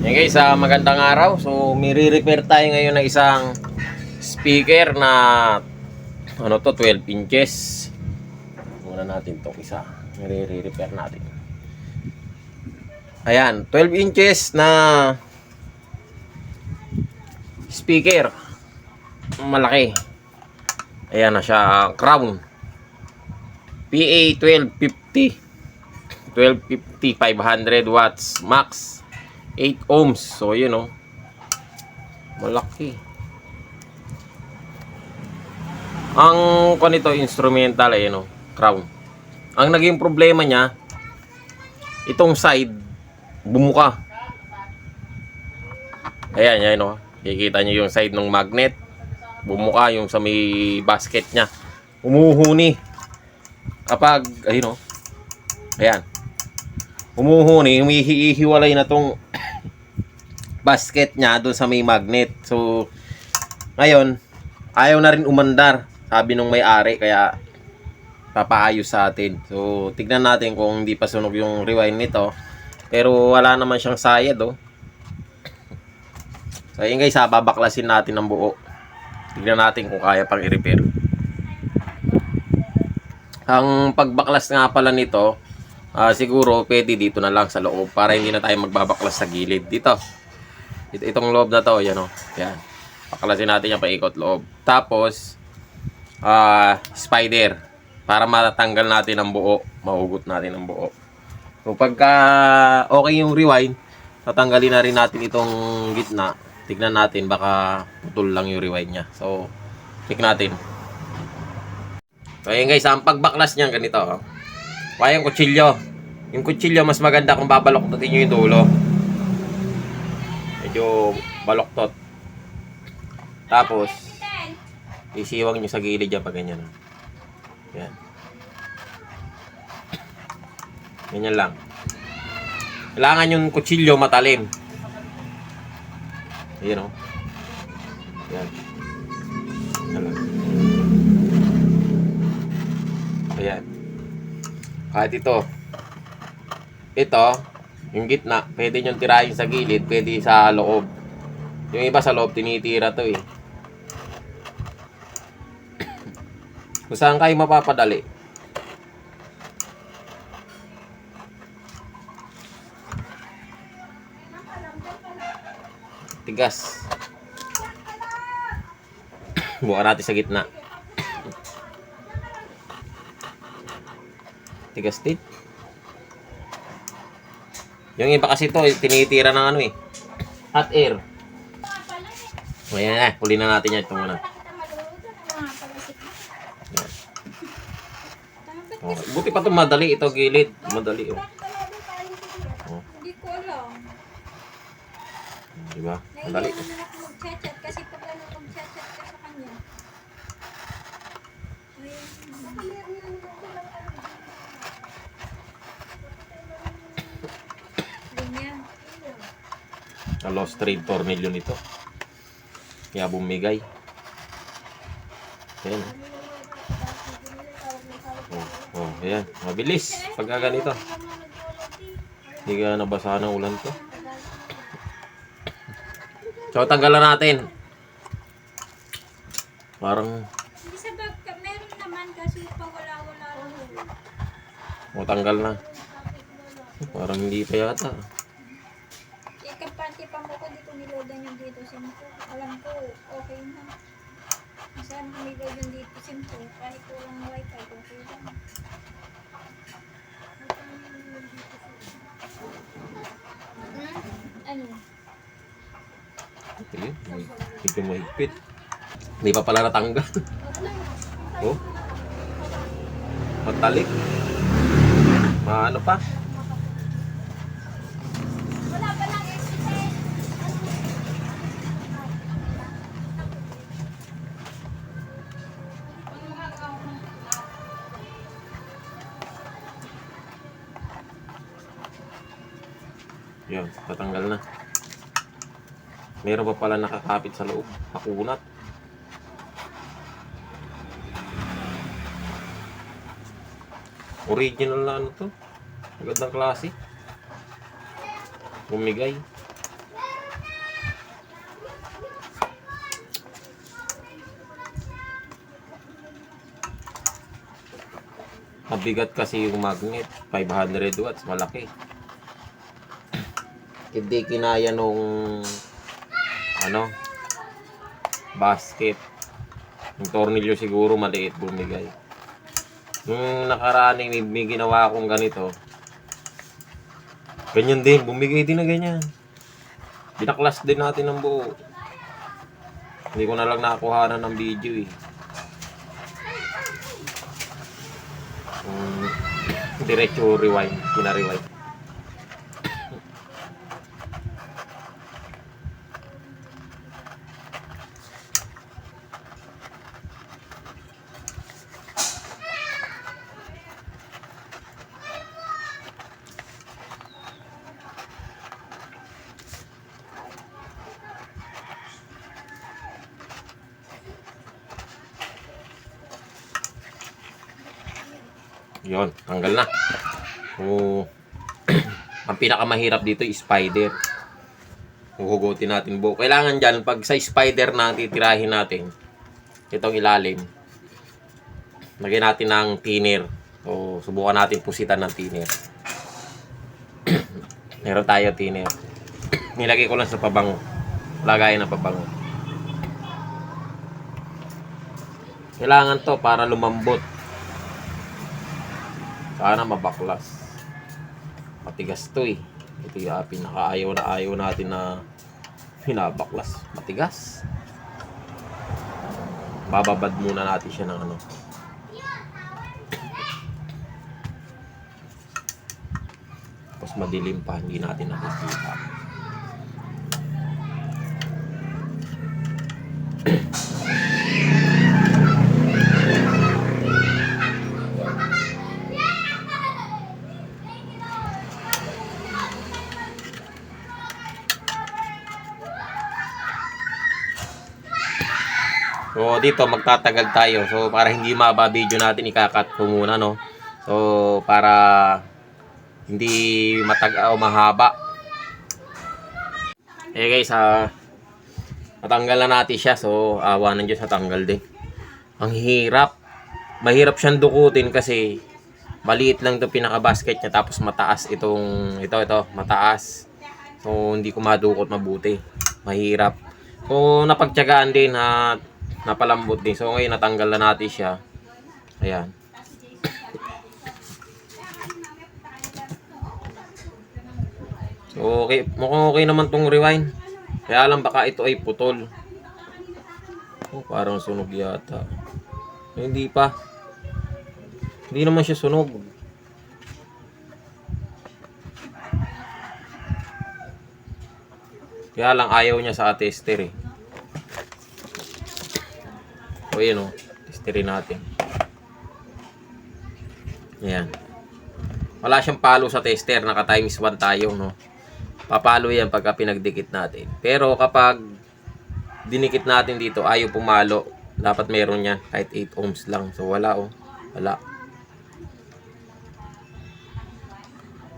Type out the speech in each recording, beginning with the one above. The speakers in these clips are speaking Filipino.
Yan guys, magandang araw. So, may re-repair tayo ngayon ng isang speaker na 12 inches. Muna natin tong isa. Re-repair natin. Ayan, 12 inches na speaker. Malaki. Ayan na siya, Crown. PA 1250. 1250 500 watts max. 8 ohms. So, yun o. Malaki. Ang kanito instrumental ay Crown. Ang naging problema niya, itong side bumuka. Ayan, yan o. Kikita niyo yung side ng magnet. Bumuka yung sa may basket niya. Umuhuni. Kapag, ayun o. Ayan. Umuhuni, humihiwalay na tong basket niya doon sa may magnet. So, ngayon, ayaw na rin umandar, sabi nung may-ari, kaya papaayos sa atin. So, tignan natin kung hindi pa sunog yung rewind nito. Pero wala naman siyang sayad, oh. So, yun guys, babaklasin natin ng buo. Tignan natin kung kaya pang i-repair. Ang pagbaklas nga pala nito, siguro pwede dito na lang sa loob para hindi na tayo magbabaklas sa gilid. Dito. Itong loob na to, yan o. Yan. Paklasin natin yung paikot loob. Tapos, spider. Para matatanggal natin ang buo. Mahugot natin ang buo. So, pagka okay yung rewind, tatanggalin na rin natin itong gitna. Tignan natin, baka putol lang yung rewind niya. So, check natin. So, ayun guys, ang pagbaklas niyan ganito. Kaya yung kutsilyo. Yung kutsilyo, mas maganda kung babaloktotin nyo yung dulo. Medyo baloktot. Tapos, isiwang nyo sa gilid dyan pag ganyan. Yan. Ganyan lang. Kailangan yung kutsilyo matalim. Ayan o. Yan. Ayan. Kahit ito. Ito, yung gitna, pwede nyo tirahin sa gilid, pwede sa loob. Yung iba sa loob, tinitira to eh. Kung saan kayo mapapadali? Tigas. Buka natin sa gitna. Tigas din. Yung iba kasi ito, tinitira ng hot air. Ayan na, huli na natin yan. Ito muna. Oh, buti pa ito madali. Ito gilid. Madali oh. Hindi ko alam. Diba? Madali. Mag-chat kasi pag mag-chat ka sa kanya. Lost trade tornilyo nito. Kaya bumigay. Ayan. Ayan. Mabilis. Pagka ganito. Hindi ka nabasa ng ulan to. So, tanggalan natin. Parang Meron naman kasi pa wala-wala. tanggal na. Parang hindi pa yata. Ikapante pa mo ko dito niloadan yung dito simpo. Alam ko, okay na. Saan ko niload yung dito simpo? Kahit walang wifi, okay lang. Ano? Ito yun. Medyo mahigpit. Hindi pa pala natanggal. Oh. Matalik. Maano pa? Wala pa lang exercise. Yun, tatanggal na. Meron pa pala nakakapit sa loob. Nakunat. Original na to. Magandang klase. Bumigay. Mabigat kasi yung magnet. 500 watts. Malaki. Hindi kinaya nung basket. Yung tornilyo siguro maliit bumigay. Nung nakaraan may ginawa akong ganito. Ganyan din. Bumigay din na ganyan. Binaklas din natin ng buo. Hindi ko na lang nakuhanan ng video eh. Diretso rewind. Kina-rewind. Yon, tanggal na. So, ang pinakamahirap dito is spider. Huhugutin natin buo. Kailangan dyan, pag sa spider na titirahin natin, itong ilalim, lagyan natin ng thinner. So, subukan natin pusitan ng thinner. Meron tayo thinner. Nilagay ko lang sa pabango. Lagayan ng pabango. Kailangan to para lumambot. Sana mabaklas. Matigas to eh. Ito yung pinaka-ayaw natin na pinabaklas. Matigas. Bababad muna natin siya ng ano. Tapos madilim pa, hindi natin nakikita. So dito magtatagal tayo. So para hindi maba video natin, ikakat ko muna no. So para hindi mahaba. Guys, natanggal na natin siya. So awa ng Diyos, natanggal din. Ang hirap. Mahirap siyang dukutin kasi maliit lang 'tong pinaka-basket niya, tapos mataas ito, mataas. So hindi ko madukot mabuti. Mahirap. So napagtiyagaan din na napalambot din. So ngayon natanggal na natin siya. Ayan. So okay, mukhang okay naman tong rewind. Kaya lang baka ito ay putol. Oh, parang sunog yata. Hindi pa. Hindi naman siya sunog. Kaya lang ayaw niya sa tester eh. O yun o, testerin natin. Ayan. Wala siyang palo sa tester, naka times 1 tayo, no. Papalo yan pagka pinagdikit natin. Pero kapag dinikit natin dito, ayaw pumalo. Dapat meron yan, kahit 8 ohms lang. So wala o, wala.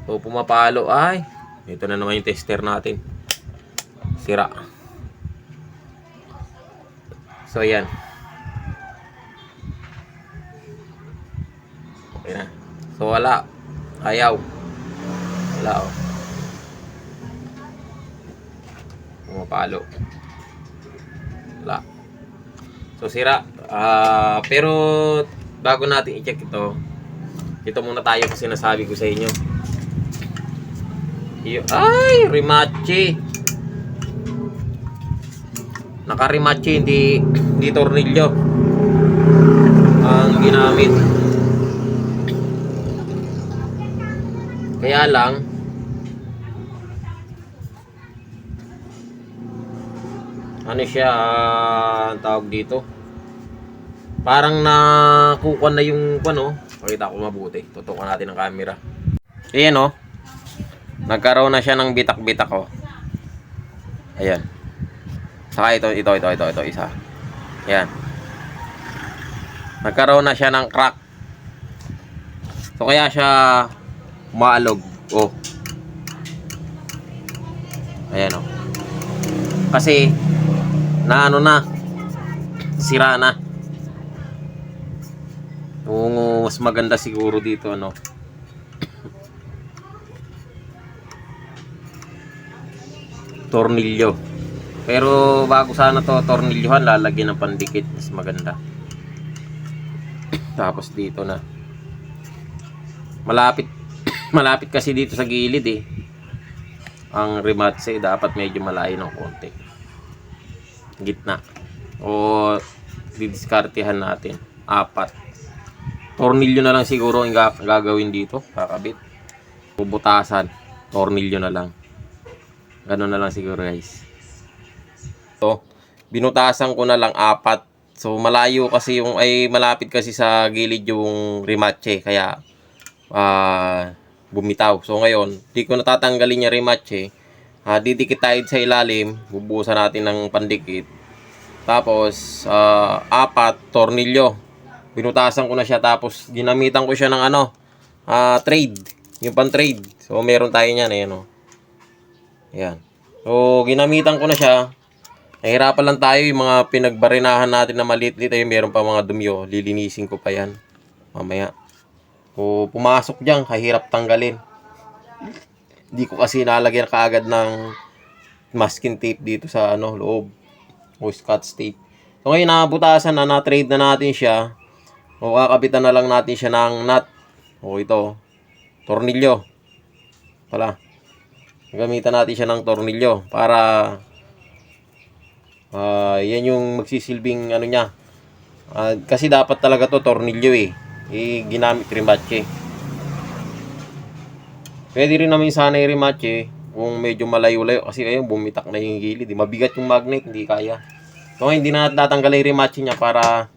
So pumapalo, ay, ito na naman yung tester natin. Sira. So ayan. Okay na. So wala. Ayaw. Wala o. Pumapalo. Wala. So sira. Pero bago natin i-check ito muna tayo kasi sinasabi ko sa inyo. Ay, Rimachi. Naka-Rimachi, hindi tornilyo ang ginamit. Kaya lang ano siya, ang tawag dito, parang nakukuha na yung pakita ko mabuti, tutukan natin ang camera. Ayan nagkaroon na siya ng bitak-bitak ayan. Saka ito isa. Ayan. Nagkaroon na siya ng crack. So kaya siya umaalog. Ayan kasi sira na. Kung mas maganda siguro dito ano, tornilyo. Pero bago sana to tornilyohan, lalagyan ng pandikit, mas maganda. Tapos dito na. Malapit malapit kasi dito sa gilid eh. Ang rematse dapat medyo malayo ng konti. Gitna. O didiskartehan natin. 4. Tornilyo na lang siguro ang gagawin dito. Kakabit. Bubutasan. Tornilyo na lang. Ganun na lang siguro guys. So, binutasan ko na lang 4. So, malayo kasi yung, ay malapit kasi sa gilid yung rematche. Kaya, bumitaw. So, ngayon, di ko natatanggalin yung rematche. Didikit tayo sa ilalim. Bubuhusan natin ng pandikit. Tapos, 4 tornilyo. Binutasan ko na siya. Tapos, ginamitan ko siya ng ano, trade. Yung pan-trade. So, meron tayo niyan. Ayan o. Ayan. So, ginamitan ko na siya. Nahirapan lang tayo yung mga pinagbarinahan natin na maliit-liit. Ayun, meron pa mga dumyo. Lilinisin ko pa yan. Mamaya. So, pumasok dyan. Kahirap tanggalin. Hindi ko kasi nalagyan kaagad ng masking tape dito sa ano, loob. O scotch tape. So, ngayon nakabutasan na. Na-trade na natin siya. O kakabitan na lang natin siya ng nut. O ito. Tornilyo. Pala. Gamitan natin siya ng tornilyo. Para yan yung magsisilbing ano niya. Kasi dapat talaga to tornilyo eh. Ginamit rimatche. Pwede rin namin sana yung rimatche kung medyo malayo-layo. Kasi ayun, bumitak na yung gilid. Mabigat yung magnet, hindi kaya. So hindi na tatanggal yung rimatche niya para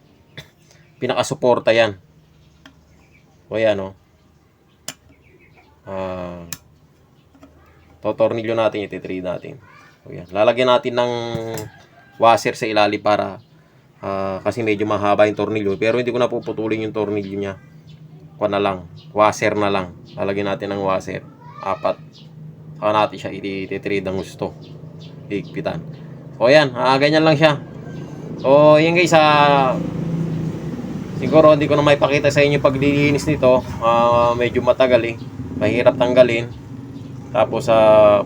pinakasuporta yan. O yan o. Tornilyo natin, ititrade natin. O yan. Lalagyan natin ng washer sa ilalim para kasi medyo mahaba yung tornilyo. Pero hindi ko na puputulin yung tornilyo niya. Kuha na lang. Washer na lang. Lalagyan natin ng washer. 4. Saka natin siya ititrade ang gusto. Higpitan. So yan. Ganyan lang siya. So yan guys. Siguro hindi ko na maipakita sa inyo paglilinis nito. Medyo matagal eh. Mahirap tanggalin. Tapos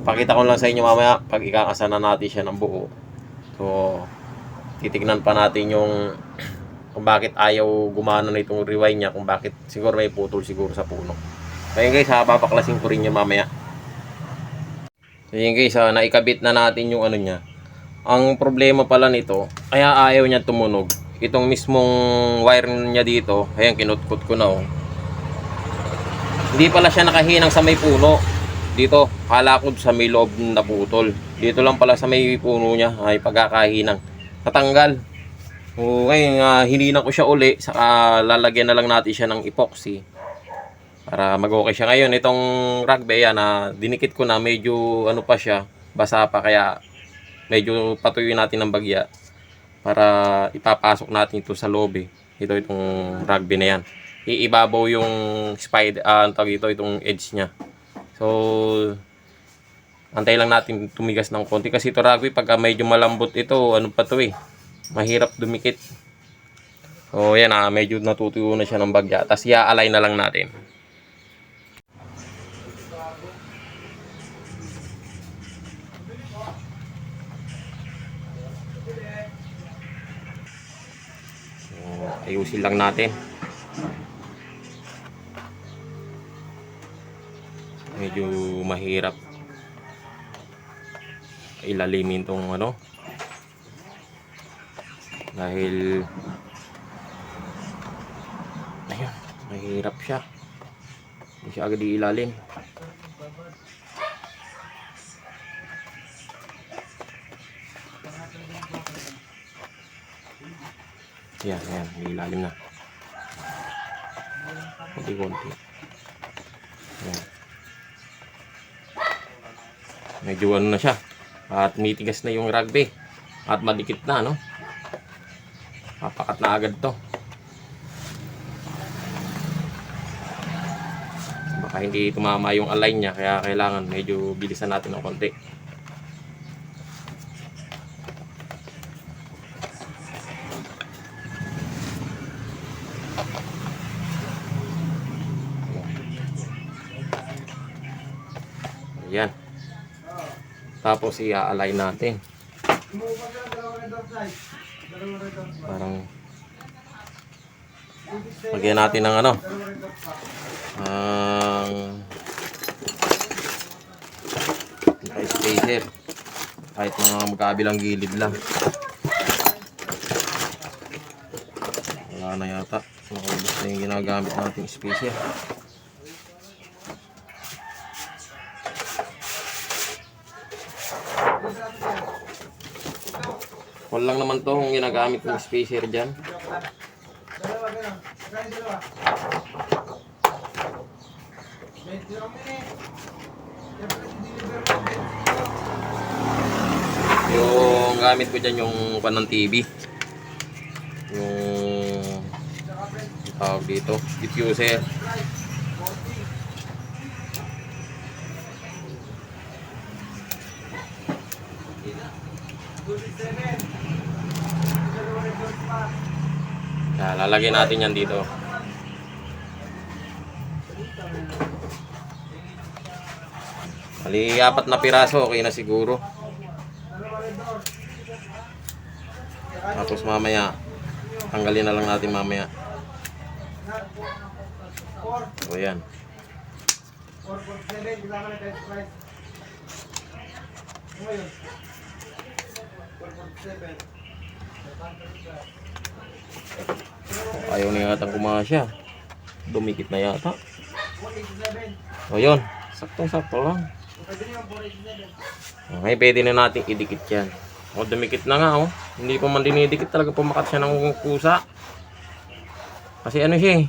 pakita ko lang sa inyo mamaya pag ikakasa na natin siya ng buo. So titignan pa natin yung kung bakit ayaw gumana na itong rewind niya, kung bakit siguro may putol siguro sa puno. So yun guys, papaklasin ko rin niya mamaya. So yun guys, naikabit na natin yung ano niya. Ang problema pala nito, kaya ayaw niya tumunog. Itong mismong wire niya dito, ayan kinutkot ko na oh. Hindi pala siya nakahinang sa may puno. Dito, kala ko sa may loob na putol. Dito lang pala sa may puno niya ay pagkakahinang. Natanggal. So, ngayon, hininang ko siya uli. Saka lalagyan na lang natin siya ng epoxy. Para mag-okay siya. Ngayon, itong rugby, yan, dinikit ko na. Medyo ano pa siya. Basa pa. Kaya medyo patuyuin natin ng bagya. Para ipapasok natin ito sa loob. Itong rugby na yan. Iibabaw yung spider, itong edge niya. So, antay lang natin tumigas ng konti. Kasi ito rugby, pagka medyo malambot ito, ano pa to eh. Mahirap dumikit. So, yan medyo natutuyo na siya ng bagya. Tapos, i-align na lang natin. So, ayusin lang natin. Medyo mahirap ilalimin tong ano. Dahil ayun, mahirap siya. Hindi siya agad ilalim. Yan, ilalim na. Konti-konti. Yan. Medyo ano na siya. At mitigas na yung rugby. At madikit na, no? Papakat na agad to. Baka hindi tumama yung align niya, kaya kailangan medyo bilisan natin ng konti. Yan. Tapos i-align natin. Parang lagyan natin ng ano. Spacer. Kahit mga magkabilang gilid lang. Wala na yata. Nakubos na yung ginagamit nating spacer. Wala lang naman to kung ginagamit ng spacer dyan. Yung gamit ko dyan yung panang TV. Yung tawag dito, diffuser. Lalagyan natin yan dito. Bali, 4 na piraso, okay na siguro. Tapos mamaya, tanggalin na lang natin mamaya. So, yan. Ayaw na yata kumasya. Dumikit na yata. O yun, saktong-sakto lang. Okay, pwede na natin idikit yan. O, dumikit na nga, oh. Hindi pa man dinidikit, talaga pumakat siya ng kusa. Kasi ano siya eh.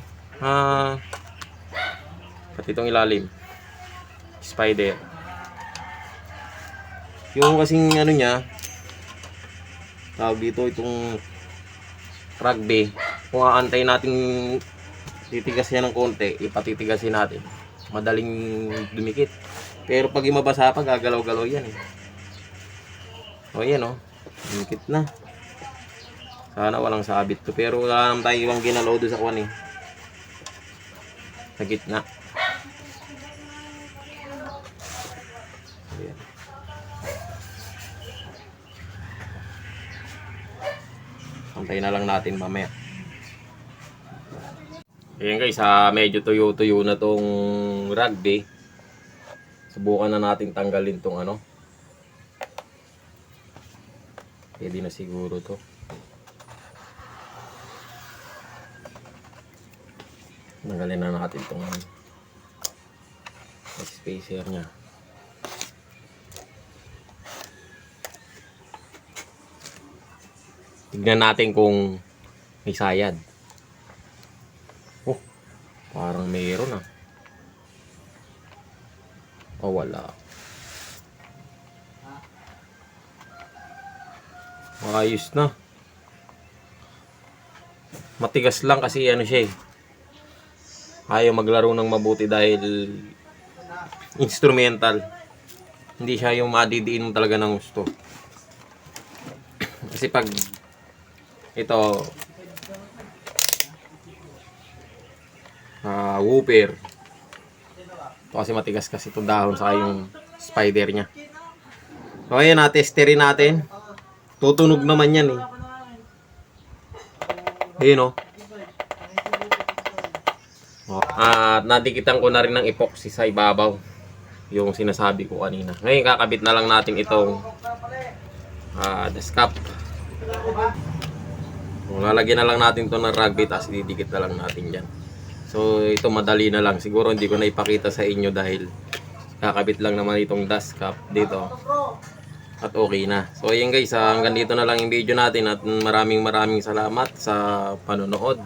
Pati itong ilalim. Spider. Yung kasing ano niya, tawag dito itong rugby. Kung aantayin natin titigas niya ng konti, ipatitigasin natin. Madaling dumikit. Pero pag imabasa pa, gagalaw-galaw yan eh. O yan o, dumikit na. Sana walang sabit to. Pero wala naman tayo ibang ginalaw doon sa kuwan eh. Sa gitna. Ayan. Antayin na lang natin mamaya. Ayan guys, medyo tuyo-tuyo na tong rugby. Subukan na natin tanggalin tong ano. Pwede na siguro to. Tanggalin na natin tong spacer nya. Tignan natin kung may sayad. Oh, parang mayroon ah. Oh, wala. Ayos na. Matigas lang kasi ano siya eh. Ayaw maglaro ng mabuti dahil instrumental. Hindi siya yung madidiin mo talaga ng gusto. Kasi pag ito woofer, ito kasi matigas kasi itong dahon sa yung spider nya. So ayan, testerin natin. Tutunog naman yan eh. Ayun o. At nadikitan ko na rin ng epoxy sa ibabaw. Yung sinasabi ko kanina. Ngayon kakabit na lang natin itong dust cap. Lalagyan na lang natin ito ng rugby, tapos didikit na lang natin dyan. So ito madali na lang. Siguro hindi ko na ipakita sa inyo dahil kakabit lang naman itong dust cap dito. At okay na. So ayan guys, hanggang dito na lang yung video natin at maraming salamat sa panonood.